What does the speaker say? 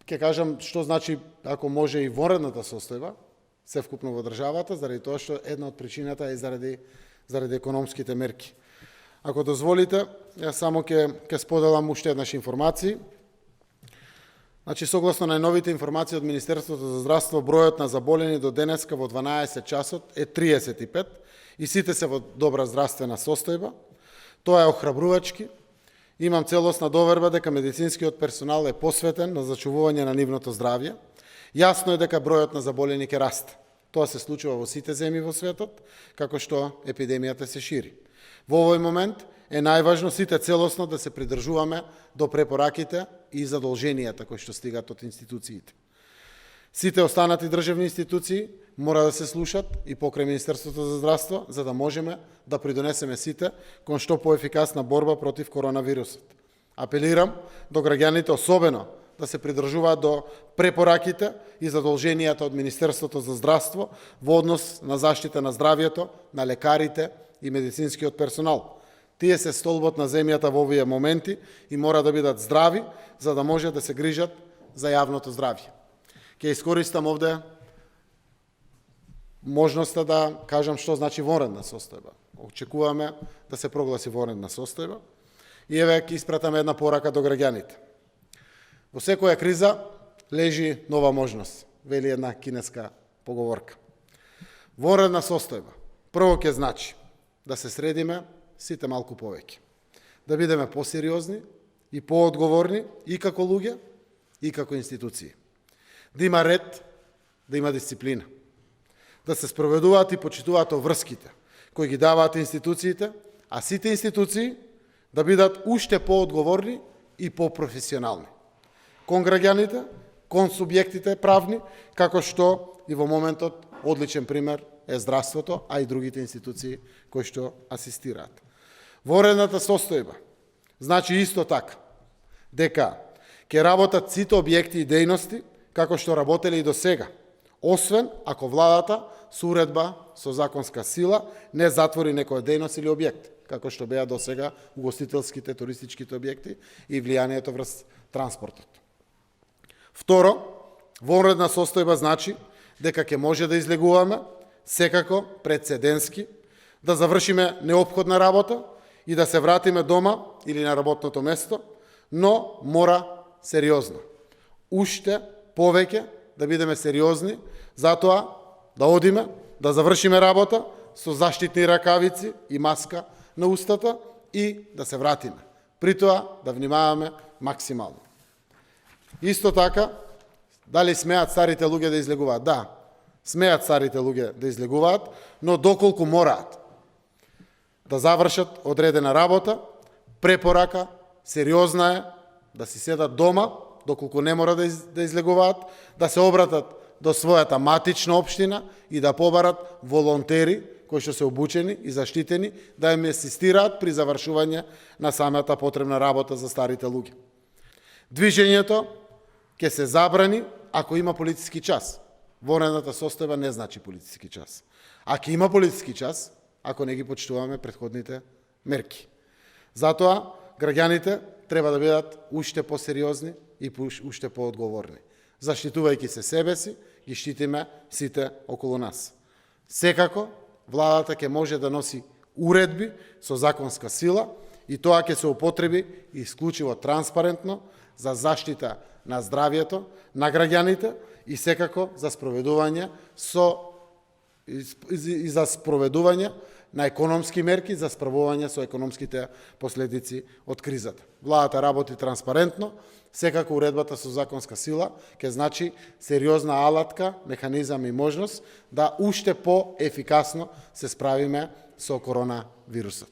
ќе кажам што значи ако може и вонредната состојба, севкупно во државата, заради тоа што една од причината е заради економските мерки. Ако дозволите, јас само ќе споделам уште еднаш информации. Значи, согласно најновите информации од Министерството за здравство, бројот на заболени до денеска во 12 часот е 35 и сите се во добра здравствена состојба. Тоа е охрабрувачки. Имам целосна доверба дека медицинскиот персонал е посветен на зачувување на нивното здравје. Јасно е дека бројот на заболени ќе расте. Тоа се случува во сите земји во светот, како што епидемијата се шири. Во овој момент е најважно сите целосно да се придржуваме до препораките и задолженијата кои што стигат од институциите. Сите останати државни институции мора да се слушат и покрај Министерството за здравство, за да можеме да придонесеме сите кон што поефикасна борба против коронавирусот. Апелирам до граѓаните особено да се придржуваат до препораките и задолженијата од Министерството за здравство во однос на заштита на здравјето, на лекарите и медицинскиот персонал. Тие се столбот на земјата во овие моменти и мора да бидат здрави, за да може да се грижат за јавното здравје. Ќе искористам овде можноста да кажам што значи вонредна состојба. Очекуваме да се прогласи вонредна состојба и еве ќе испратам една порака до граѓаните. Во секоја криза лежи нова можност, вели една кинеска поговорка. Вонредна состојба прво ќе значи да се средиме сите малку повеќе, да бидеме посериозни и поодговорни и како луѓе и како институции. Да има ред, да има дисциплина. Да се спроведуваат и почитуваат врските кои ги даваат институциите, а сите институции да бидат уште поодговорни и попрофесионални. Кон граѓаните, кон субјектите правни, како што и во моментот одличен пример е здравството, а и другите институции кои што асистираат. Вонредната состојба значи исто така дека ќе работат сите објекти и дејности како што работеле и до сега, освен ако владата со уредба со законска сила не затвори некоја дејност или објект, како што беа до сега угостителските, туристичките објекти и влијанието врз транспортот. Второ, вонредна состојба значи дека ќе може да излегуваме секако прецеденски, да завршиме неопходна работа и да се вратиме дома или на работното место, но мора сериозно. Уште повеќе да бидеме сериозни, затоа да одиме, да завршиме работа со заштитни ракавици и маска на устата и да се вратиме. При тоа да внимаваме максимално. Исто така, дали смеат старите луѓе да излегуваат? Да, смеат старите луѓе да излегуваат, но доколку мораат да завршат одредена работа, препорака сериозна е да си седат дома, доколку не мора да излегуваат, да се обратат до својата матична општина и да побарат волонтери кои што се обучени и заштитени да им асистираат при завршување на самата потребна работа за старите луѓе. Движењето ќе се забрани ако има полициски час. Вонредната состојба не значи полициски час. А ќе има полициски час ако не ги почитуваме претходните мерки. Затоа граѓаните треба да бидат уште посериозни и уште поодговорни. Заштитувајќи се себе си, ги штитиме сите околу нас. Секако, владата ќе може да носи уредби со законска сила и тоа ќе се употреби исклучиво транспарентно за заштита на здравјето на граѓаните и секако за спроведување на економски мерки за справување со економските последици од кризата. Владата работи транспарентно, секако уредбата со законска сила ќе значи сериозна алатка, механизам и можност да уште по-ефикасно се справиме со коронавирусот.